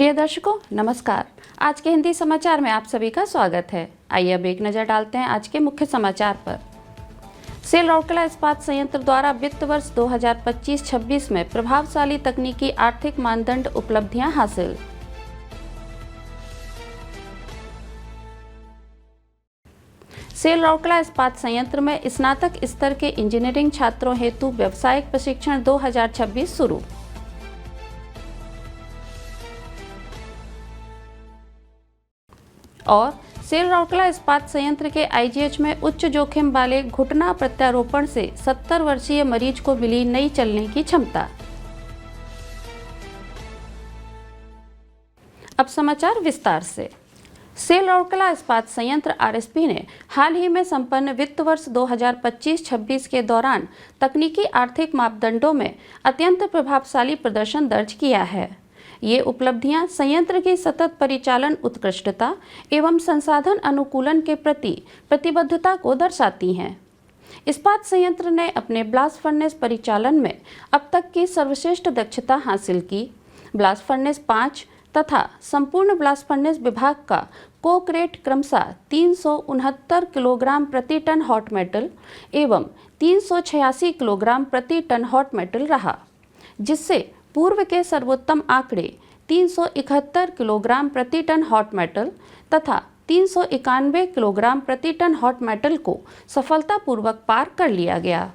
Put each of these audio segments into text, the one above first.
प्रिय दर्शकों नमस्कार। आज के हिंदी समाचार में आप सभी का स्वागत है। आइए अब एक नजर डालते हैं आज के मुख्य समाचार पर। सेल राउरकेला इस्पात संयंत्र द्वारा वित्त वर्ष 2025-26 में प्रभावशाली तकनीकी आर्थिक मानदंड उपलब्धियां हासिल। सेल राउरकेला इस्पात संयंत्र में स्नातक स्तर के इंजीनियरिंग छात्रों हेतु व्यावसायिक प्रशिक्षण 2026 शुरू। और सेल राउरकेला इस्पात संयंत्र के आईजीएच में उच्च जोखिम वाले घुटना प्रत्यारोपण से 70 वर्षीय मरीज को मिली नई चलने की क्षमता। अब समाचार विस्तार से। सेल राउरकेला इस्पात संयंत्र आरएसपी ने हाल ही में संपन्न वित्त वर्ष 2025-26 के दौरान तकनीकी आर्थिक मापदंडों में अत्यंत प्रभावशाली प्रदर्शन दर्ज किया है। ये उपलब्धियां संयंत्र की सतत परिचालन उत्कृष्टता एवं संसाधन अनुकूलन के प्रति प्रतिबद्धता को दर्शाती हैं। इस्पात संयंत्र ने अपने ब्लास्ट फर्नेस परिचालन में अब तक की सर्वश्रेष्ठ दक्षता हासिल की। ब्लास्ट फर्नेस 5 तथा संपूर्ण ब्लास्ट फर्नेस विभाग का कोक रेट क्रमशः 369 किलोग्राम प्रति टन हॉट मेटल एवं 386 किलोग्राम प्रति टन हॉट मेटल रहा, जिससे पूर्व के सर्वोत्तम आंकड़े 371 किलोग्राम प्रति टन हॉट मेटल तथा 391 किलोग्राम प्रति टन हॉट मेटल को सफलतापूर्वक पार कर लिया गया।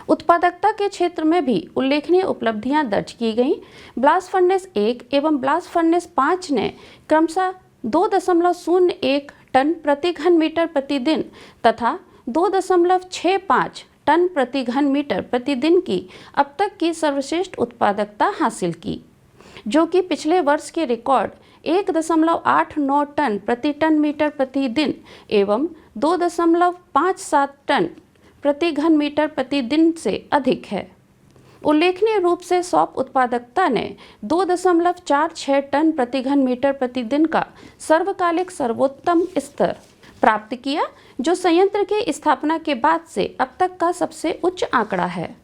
उत्पादकता के क्षेत्र में भी उल्लेखनीय उपलब्धियां दर्ज की गईं। ब्लास्ट फर्नेस 1 एवं ब्लास्ट फर्नेस 5 ने क्रमशः 2.01 टन प्रति घन मीटर प्रतिदिन तथा 2.65 टन प्रति घन मीटर प्रतिदिन की अब तक की सर्वश्रेष्ठ उत्पादकता हासिल की, जो कि पिछले वर्ष के रिकॉर्ड 1.89 टन प्रति टन मीटर प्रतिदिन एवं 2.57 टन प्रति घन मीटर प्रतिदिन से अधिक है। उल्लेखनीय रूप से सौंप उत्पादकता ने 2.46 टन प्रति घन मीटर प्रतिदिन का सर्वकालिक सर्वोत्तम स्तर प्राप्त किया, जो संयंत्र की स्थापना के बाद से अब तक का सबसे उच्च आंकड़ा है।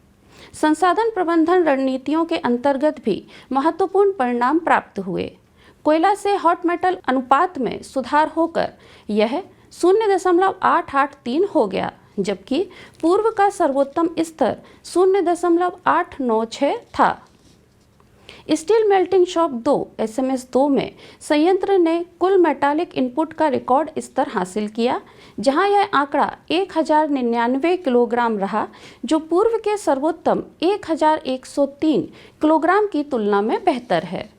संसाधन प्रबंधन रणनीतियों के अंतर्गत भी महत्वपूर्ण परिणाम प्राप्त हुए। कोयला से हॉट मेटल अनुपात में सुधार होकर यह 0.883 हो गया, जबकि पूर्व का सर्वोत्तम स्तर 0.896 था। स्टील मेल्टिंग शॉप 2 SMS 2 में संयंत्र ने कुल मेटालिक इनपुट का रिकॉर्ड स्तर हासिल किया, जहां यह आंकड़ा 1099 किलोग्राम रहा, जो पूर्व के सर्वोत्तम 1103 किलोग्राम की तुलना में बेहतर है।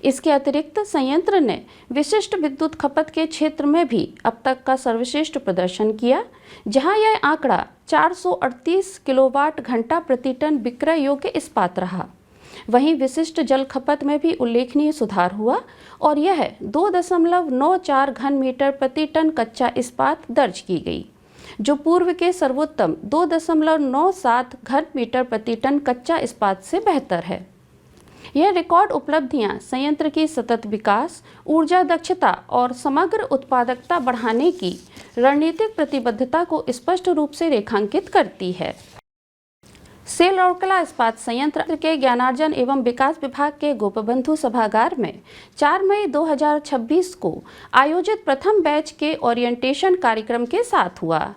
इसके अतिरिक्त संयंत्र ने विशिष्ट विद्युत खपत के क्षेत्र में भी अब तक का सर्वश्रेष्ठ प्रदर्शन किया, जहां यह आंकड़ा 438 किलोवाट घंटा प्रति टन विक्रय योग्य इस्पात रहा। वहीं विशिष्ट जल खपत में भी उल्लेखनीय सुधार हुआ और यह 2.94 घन मीटर प्रति टन कच्चा इस्पात दर्ज की गई, जो पूर्व के सर्वोत्तम 2.97 घन मीटर प्रति टन कच्चा इस्पात से बेहतर है। यह रिकॉर्ड उपलब्धियां संयंत्र की सतत विकास, ऊर्जा दक्षता और समग्र उत्पादकता बढ़ाने की रणनीतिक प्रतिबद्धता को स्पष्ट रूप से रेखांकित करती है। सेल राउरकेला इस्पात संयंत्र के ज्ञानार्जन एवं विकास विभाग के गोपबंधु सभागार में 4 मई 2026 को आयोजित प्रथम बैच के ओरिएंटेशन कार्यक्रम के साथ हुआ।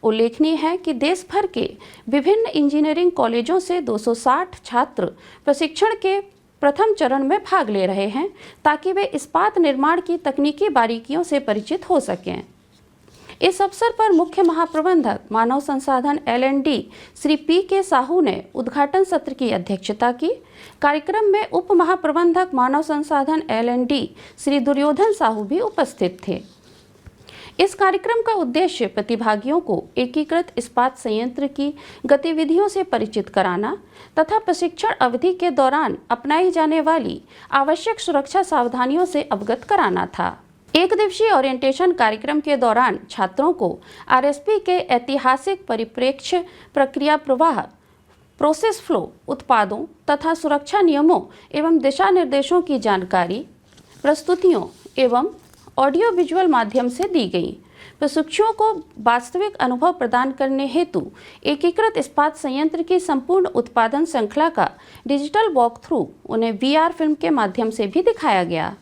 उल्लेखनीय है कि देश भर के विभिन्न इंजीनियरिंग कॉलेजों से 260 छात्र प्रशिक्षण के प्रथम चरण में भाग ले रहे हैं, ताकि वे इस्पात निर्माण की तकनीकी बारीकियों से परिचित हो सकें। इस अवसर पर मुख्य महाप्रबंधक मानव संसाधन LND श्री P.K. साहू ने उद्घाटन सत्र की अध्यक्षता की। कार्यक्रम में उप महाप्रबंधक मानव संसाधन LND श्री दुर्योधन साहू भी उपस्थित थे। इस कार्यक्रम का उद्देश्य प्रतिभागियों को एकीकृत इस्पात संयंत्र की गतिविधियों से परिचित कराना तथा प्रशिक्षण अवधि के दौरान अपनाई जाने वाली आवश्यक सुरक्षा सावधानियों से अवगत कराना था। एक दिवसीय ओरिएंटेशन कार्यक्रम के दौरान छात्रों को आरएसपी के ऐतिहासिक परिप्रेक्ष्य, प्रक्रिया प्रवाह, प्रोसेस फ्लो, उत्पादों तथा सुरक्षा नियमों एवं दिशा निर्देशों की जानकारी प्रस्तुतियों एवं ऑडियो विजुअल माध्यम से दी गई। प्रशिक्षुओं को वास्तविक अनुभव प्रदान करने हेतु एकीकृत इस्पात संयंत्र की संपूर्ण उत्पादन श्रृंखला का डिजिटल वॉक थ्रू उन्हें VR फिल्म के माध्यम से भी दिखाया गया।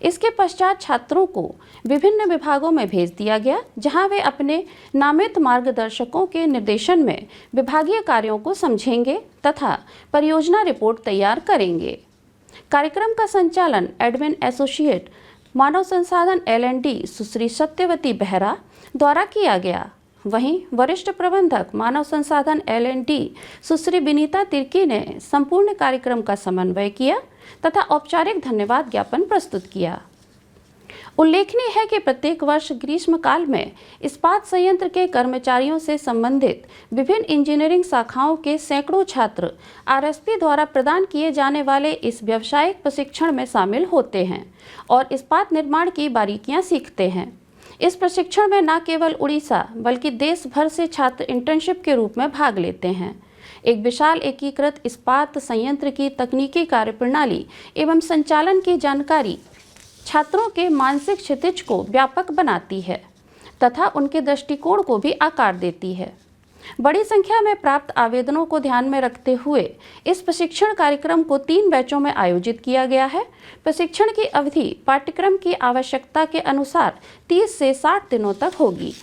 इसके पश्चात छात्रों को विभिन्न विभागों में भेज दिया गया, जहां वे अपने नामित मार्गदर्शकों के निर्देशन में विभागीय कार्यों को समझेंगे तथा परियोजना रिपोर्ट तैयार करेंगे। कार्यक्रम का संचालन एडमिन एसोसिएट मानव संसाधन L&D सुश्री सत्यवती बेहरा द्वारा किया गया। वहीं वरिष्ठ प्रबंधक मानव संसाधन L&D सुश्री विनीता तिर्की ने संपूर्ण कार्यक्रम का समन्वय किया तथा औपचारिक धन्यवाद ज्ञापन प्रस्तुत किया। उल्लेखनीय है कि प्रत्येक वर्ष ग्रीष्मकाल में इस्पात संयंत्र के कर्मचारियों से संबंधित विभिन्न इंजीनियरिंग शाखाओं के सैकड़ों छात्र RSP द्वारा प्रदान किए जाने वाले इस व्यावसायिक प्रशिक्षण में शामिल होते हैं और इस्पात निर्माण की बारीकियां सीखते हैं। इस प्रशिक्षण में न केवल उड़ीसा बल्कि देश भर से छात्र इंटर्नशिप के रूप में भाग लेते हैं। एक विशाल एकीकृत इस्पात संयंत्र की तकनीकी कार्यप्रणाली एवं संचालन की जानकारी छात्रों के मानसिक क्षितिज को व्यापक बनाती है तथा उनके दृष्टिकोण को भी आकार देती है। बड़ी संख्या में प्राप्त आवेदनों को ध्यान में रखते हुए इस प्रशिक्षण कार्यक्रम को 3 बैचों में आयोजित किया गया है। प्रशिक्षण की अवधि पाठ्यक्रम की आवश्यकता के अनुसार 30 से 60 दिनों तक होगी।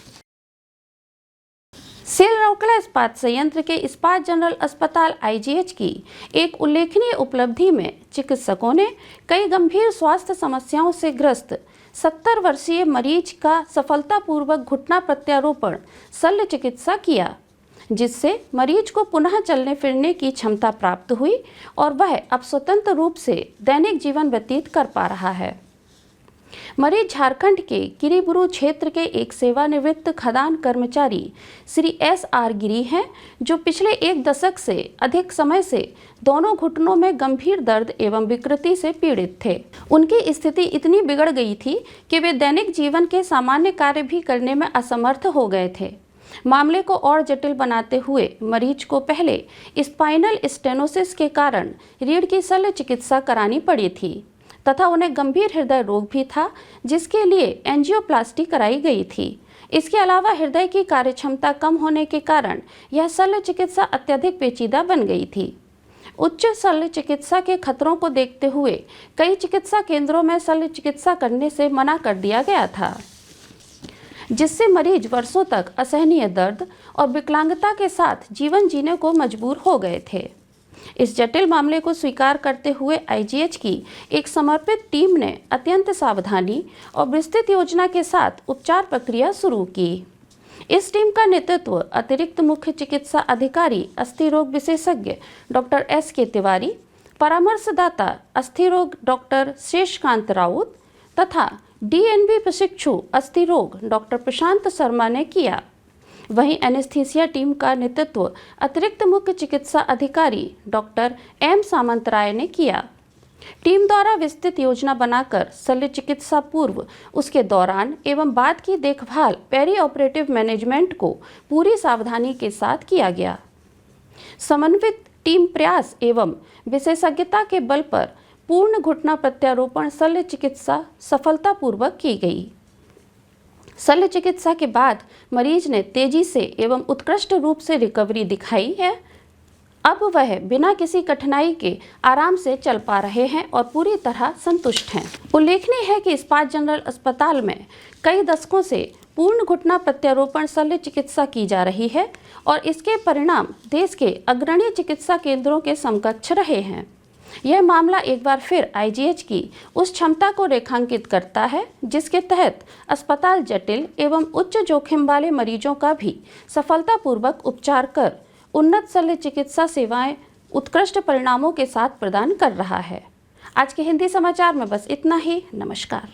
सिलरौकला इस्पात संयंत्र के इस्पात जनरल अस्पताल IGH की एक उल्लेखनीय उपलब्धि में चिकित्सकों ने कई गंभीर स्वास्थ्य समस्याओं से ग्रस्त 70 वर्षीय मरीज का सफलतापूर्वक घुटना प्रत्यारोपण शल्य चिकित्सा किया, जिससे मरीज को पुनः चलने फिरने की क्षमता प्राप्त हुई और वह अब स्वतंत्र रूप से दैनिक जीवन व्यतीत कर पा रहा है। मरीज झारखंड के किरीबुरू क्षेत्र के एक सेवानिवृत्त खदान कर्मचारी श्री SR गिरी हैं, जो पिछले 1 दशक से अधिक समय से दोनों घुटनों में गंभीर दर्द एवं विकृति से पीड़ित थे। उनकी स्थिति इतनी बिगड़ गई थी कि वे दैनिक जीवन के सामान्य कार्य भी करने में असमर्थ हो गए थे। मामले को और जटिल बनाते हुए मरीज को पहले स्पाइनल स्टेनोसिस के कारण रीढ़ की शल्य चिकित्सा करानी पड़ी थी तथा उन्हें गंभीर हृदय रोग भी था, जिसके लिए एंजियोप्लास्टी कराई गई थी। इसके अलावा हृदय की कार्यक्षमता कम होने के कारण यह शल्य चिकित्सा अत्यधिक पेचीदा बन गई थी। उच्च शल्य चिकित्सा के खतरों को देखते हुए कई चिकित्सा केंद्रों में शल्य चिकित्सा करने से मना कर दिया गया था, जिससे मरीज वर्षों तक असहनीय दर्द और विकलांगता के साथ जीवन जीने को मजबूर हो गए थे। इस जटिल मामले को स्वीकार करते हुए IGH की एक समर्पित टीम ने अत्यंत सावधानी और विस्तृत योजना के साथ उपचार प्रक्रिया शुरू की। इस टीम का नेतृत्व अतिरिक्त मुख्य चिकित्सा अधिकारी अस्थि रोग विशेषज्ञ डॉक्टर SK तिवारी, परामर्शदाता अस्थि रोग डॉक्टर शेषकांत राउत तथा DNB प्रशिक्षु अस्थि रोग डॉक्टर प्रशांत शर्मा ने किया। वहीं एनेस्थीसिया टीम का नेतृत्व अतिरिक्त मुख्य चिकित्सा अधिकारी डॉक्टर M सामंतराय ने किया। टीम द्वारा विस्तृत योजना बनाकर शल्य चिकित्सा पूर्व, उसके दौरान एवं बाद की देखभाल पेरी ऑपरेटिव मैनेजमेंट को पूरी सावधानी के साथ किया गया। समन्वित टीम प्रयास एवं विशेषज्ञता के बल पर पूर्ण घुटना प्रत्यारोपण शल्य चिकित्सा सफलतापूर्वक की गई। शल्य चिकित्सा के बाद मरीज ने तेजी से एवं उत्कृष्ट रूप से रिकवरी दिखाई है। अब वह बिना किसी कठिनाई के आराम से चल पा रहे हैं और पूरी तरह संतुष्ट हैं। उल्लेखनीय है कि इस्पात जनरल अस्पताल में कई दशकों से पूर्ण घुटना प्रत्यारोपण शल्य चिकित्सा की जा रही है और इसके परिणाम देश के अग्रणी चिकित्सा केंद्रों के समकक्ष रहे हैं। यह मामला एक बार फिर IGH की उस क्षमता को रेखांकित करता है जिसके तहत अस्पताल जटिल एवं उच्च जोखिम वाले मरीजों का भी सफलतापूर्वक उपचार कर उन्नत शल्य चिकित्सा सेवाएं उत्कृष्ट परिणामों के साथ प्रदान कर रहा है। आज के हिंदी समाचार में बस इतना ही। नमस्कार।